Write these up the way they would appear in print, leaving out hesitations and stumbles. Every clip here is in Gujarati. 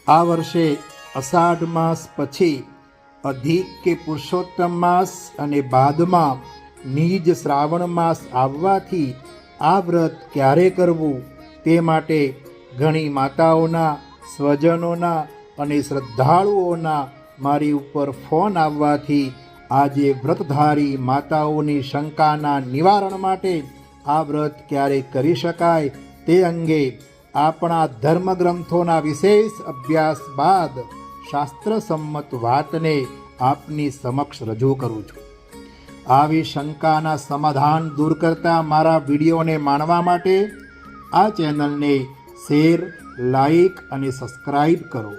આ વર્ષે અષાઢ માસ પછી અધિક કે પુરુષોત્તમ માસ અને બાદમાં નીજ શ્રાવણ માસ આવવાથી આ વ્રત ક્યારે કરવું તે માટે ઘણી માતાઓના, સ્વજનોના અને શ્રદ્ધાળુઓના મારી ઉપર ફોન આવવાથી આજે વ્રતધારી માતાઓની શંકાના નિવારણ માટે આ વ્રત ક્યારે કરી શકાય તે અંગે આપણા ધર્મગ્રંથોના વિશેષ અભ્યાસ બાદ શાસ્ત્રસંમત વાતને આપની સમક્ષ રજૂ કરું છું. આવી શંકાના સમાધાન દૂર કરતા મારા વિડીયોને માણવા માટે આ ચેનલને શેર, લાઈક અને સબસ્ક્રાઈબ કરો,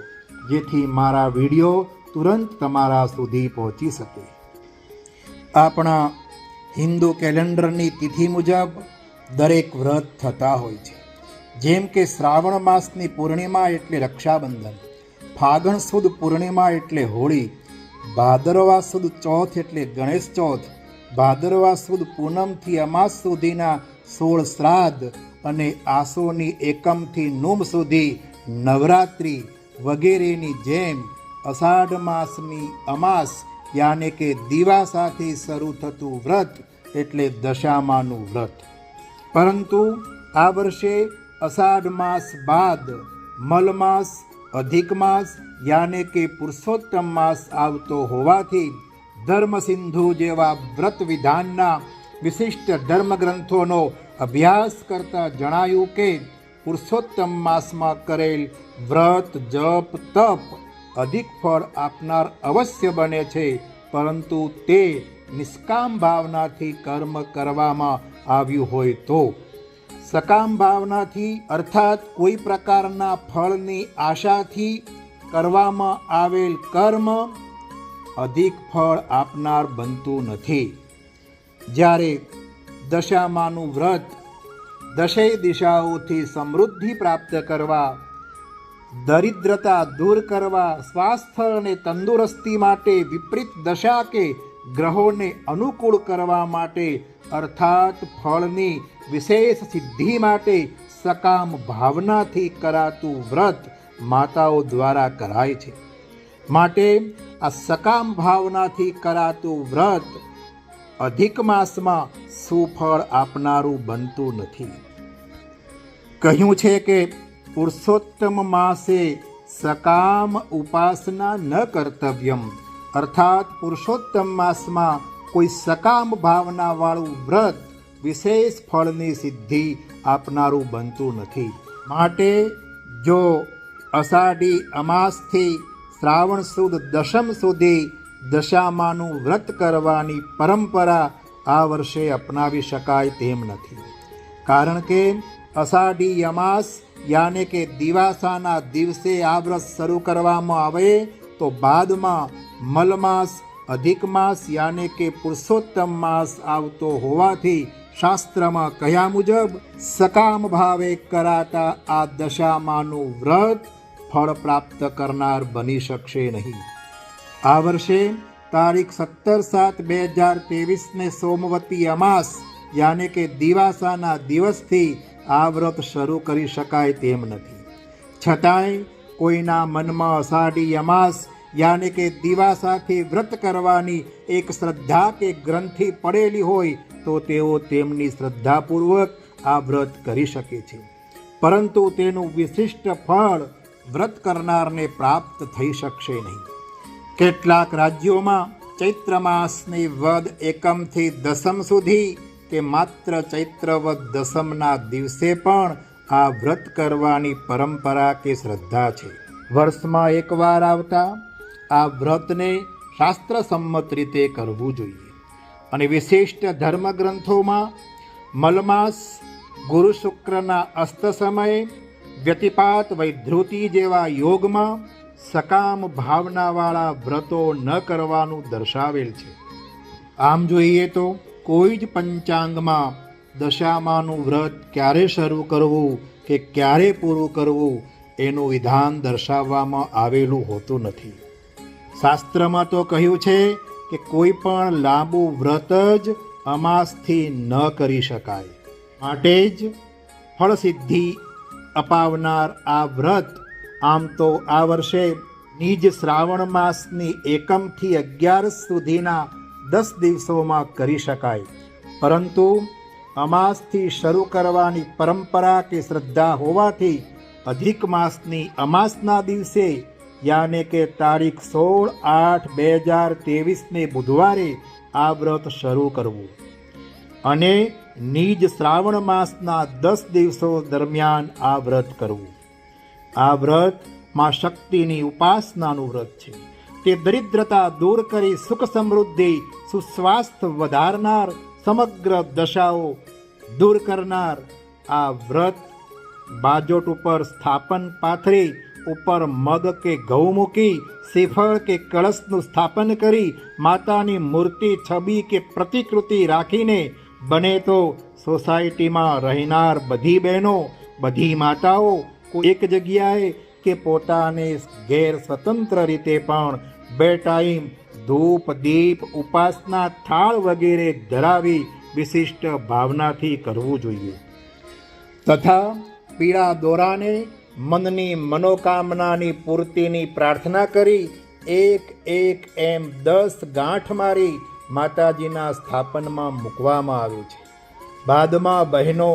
જેથી મારા વિડીયો તુરંત તમારા સુધી પહોંચી શકે. આપણા હિન્દુ કેલેન્ડરની તિથિ મુજબ દરેક વ્રત થતા હોય છે. જેમ કે શ્રાવણ માસની પૂર્ણિમા એટલે રક્ષાબંધન, ફાગણ સુદ પૂર્ણિમા એટલે હોળી, ભાદરવા સુદ ચોથ એટલે ગણેશ ચોથ, ભાદરવા સુદ પૂનમથી અમાસ સુધીના 16 શ્રાદ્ધ અને આસોની એકમથી નોમ સુધી નવરાત્રિ વગેરેની જેમ અષાઢ માસની અમાસ યાને કે દિવાસાથી શરૂ થતું વ્રત એટલે દશામાનું વ્રત. પરંતુ આ વર્ષે અષાઢ માસ બાદ મલમાસ, અધિક માસ યાને કે પુરુષોત્તમ માસ આવતો હોવાથી ધર્મસિંધુ જેવા વ્રત વિધાનના વિશિષ્ટ ધર્મગ્રંથોનો અભ્યાસ કરતા જણાયું કે પુરુષોત્તમ માસમાં કરેલ વ્રત, જપ, તપ અધિક ફળ આપનાર અવશ્ય બને છે, પરંતુ તે નિષ્કામ ભાવનાથી કર્મ કરવામાં આવ્યું હોય તો. સકામ ભાવનાથી અર્થાત કોઈ પ્રકારના ફળની આશાથી કરવામાં આવેલ કર્મ અધિક ફળ આપનાર બનતું નથી. જ્યારે દશામાનું વ્રત દશેય દિશાઓથી સમૃદ્ધિ પ્રાપ્ત કરવા, દરિદ્રતા દૂર કરવા, સ્વાસ્થ્ય અને તંદુરસ્તી માટે, વિપરીત દશા કે ગ્રહોને અનુકૂળ કરવા માટે અર્થાત ફળની વિશેષ સિદ્ધિ માટે સકામ ભાવનાથી કરાતું વ્રત માતાઓ દ્વારા કરાય છે. માટે આ સકામ ભાવનાથી કરાતું વ્રત અધિક માસમાં સુફળ આપનારું બનતું નથી. કહ્યું છે કે પુરુષોત્તમ માસે સકામ ઉપાસના ન કર્તવ્યમ, અર્થાત પુરુષોત્તમ માસમાં કોઈ સકામ ભાવનાવાળું વ્રત વિશેષ ફળની સિદ્ધિ આપનારું બનતું નથી. માટે જો અષાઢી અમાસથી શ્રાવણ સુદ દશમ સુધી દશામાનું વ્રત કરવાની પરંપરા આ વર્ષે અપનાવી શકાય તેમ નથી. કારણ કે અષાઢી અમાસ યાને કે દિવાસાના દિવસે આ વ્રત શરૂ કરવામાં આવે તો બાદમાં મલમાસ, અધિક માસ યાને કે પુરુષોત્તમ માસ આવતો હોવાથી શાસ્ત્રમાં કહ્યા મુજબ સકામ ભાવે કરાતા આ દશામાનું વ્રત ફળ પ્રાપ્ત કરનાર બની શકશે નહીં. આ વર્ષે તારીખ 17/7/2023 સોમવતી અમાસ યાને કે દિવાસાના દિવસથી આ વ્રત શરૂ કરી શકાય તેમ નથી. છતાંય કોઈના મનમાં અષાઢી અમાસ યાને કે દિવાસાથી વ્રત કરવાની એક શ્રદ્ધા કે ગ્રંથિ પડેલી હોય તો તેઓ તેમની શ્રદ્ધાપૂર્વક આ વ્રત કરી શકે છે, પરંતુ તેનું વિશિષ્ટ ફળ વ્રત કરનારને પ્રાપ્ત થઈ શકશે નહીં. કેટલાક રાજ્યોમાં ચૈત્ર માસની વદ એકમથી દસમ સુધી કે માત્ર ચૈત્ર વદ દસમના દિવસે પણ આ વ્રત કરવાની પરંપરા કે શ્રદ્ધા છે. વર્ષમાં એકવાર આવતા આ વ્રતને શાસ્ત્રસંમત રીતે કરવું જોઈએ. અને વિશિષ્ટ ધર્મગ્રંથોમાં મલમાસ, ગુરુ શુક્રના અસ્ત સમયે, વ્યતિપાત વૈધૃતિ જેવા યોગમાં સકામ ભાવનાવાળા વ્રતો ન કરવાનું દર્શાવેલ છે. આમ જોઈએ તો કોઈ જ પંચાંગમાં દશામાનું વ્રત ક્યારે શરૂ કરવું કે ક્યારે પૂરું કરવું એનું વિધાન દર્શાવવામાં આવેલું હોતું નથી. શાસ્ત્રમાં તો કહ્યું છે કે કોઈ પણ લાંબુ વ્રત જ અમાસથી ન કરી શકાય. માટે જ ફળસિદ્ધિ અપાવનાર આ વ્રત આમ તો આ વર્ષે નિજ શ્રાવણ માસની 1 થી 11 સુધીના 10 દિવસોમાં કરી શકાય, પરંતુ અમાસથી શરૂ કરવાની પરંપરા કે શ્રદ્ધા હોવાથી અધિક માસની અમાસના દિવસે યાને કે તારીખ 16/8/2023ને બુધવારે આ વ્રત શરૂ કરવું અને નિજ શ્રાવણ માસના 10 દિવસો દરમિયાન આ વ્રત કરવું. આ વ્રત માં શક્તિની ઉપાસનાનું વ્રત છે. તે દરિદ્રતા દૂર કરી સુખ સમૃદ્ધિ સુસ્વાસ્થ્ય વધારનાર, સમગ્ર દશાઓ દૂર કરનાર આ વ્રત બાજોટ ઉપર સ્થાપન પાથરી ઉપર મગ કે ઘઉં મૂકી શ્રીફળ કે કળશનું સ્થાપન કરી માતાની મૂર્તિ, છબી કે પ્રતિકૃતિ રાખીને બને તો સોસાયટીમાં રહેનાર બધી બહેનો, બધી માતાઓ કોઈ એક જગ્યાએ કે પોતાને ઘેર સ્વતંત્ર રીતે પણ 2 ટાઈમ ધૂપ, દીપ, ઉપાસના થાળ વગેરે ધરાવી વિશિષ્ટ ભાવનાથી કરવું જોઈએ. તથા પીળા દોરાને મનની મનોકામનાની પૂર્તિની પ્રાર્થના કરી 1 એમ 10 ગાંઠ મારી માતાજીના સ્થાપનમાં મૂકવામાં આવે છે. બાદમાં બહેનો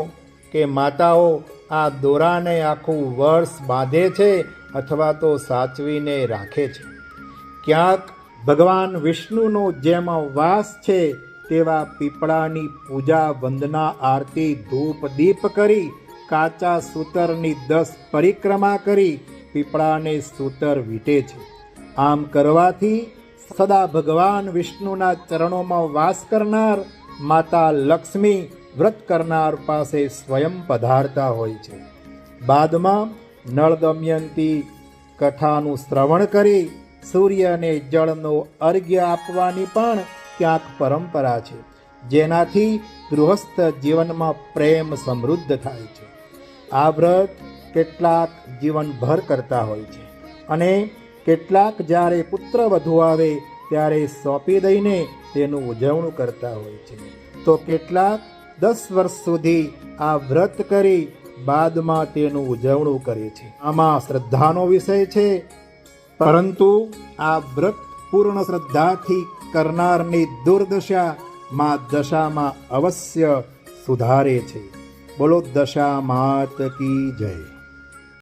કે માતાઓ આ દોરાને આખું વર્ષ બાંધે છે અથવા તો સાચવીને રાખે છે. ક્યાંક ભગવાન વિષ્ણુનો જેમ વાસ છે તેવા પીપળાની પૂજા, વંદના, આરતી, ધૂપ, દીપ કરી કાચા સૂતરની 10 પરિક્રમા કરી પીપળાને સૂતર વીટે છે. આમ કરવાથી સદા ભગવાન વિષ્ણુના ચરણોમાં વાસ કરનાર માતા લક્ષ્મી વ્રત કરનાર પાસે સ્વયં પધારતા હોય છે. બાદમાં નળ દમયંતી કથાનું શ્રવણ કરી સૂર્યને જળનો અર્ઘ્ય આપવાની પણ ક્યાંક પરંપરા છે, જેનાથી ગૃહસ્થ જીવનમાં પ્રેમ સમૃદ્ધ થાય છે. આ વ્રત કેટલાક જીવનભર કરતા હોય છે અને કેટલાક જ્યારે પુત્ર વધુ આવે ત્યારે સોંપી દઈને તેનું ઉજવણું કરતા હોય છે, તો કેટલાક 10 વર્ષ સુધી આ વ્રત કરી બાદમાં તેનું ઉજવણું કરે છે. આમાં શ્રદ્ધાનો વિષય છે, પરંતુ આ વ્રત પૂર્ણ શ્રદ્ધાથી કરનારની દુર્દશા માં દશામાં અવશ્ય સુધારે છે. બોલો દશા માત કી જય.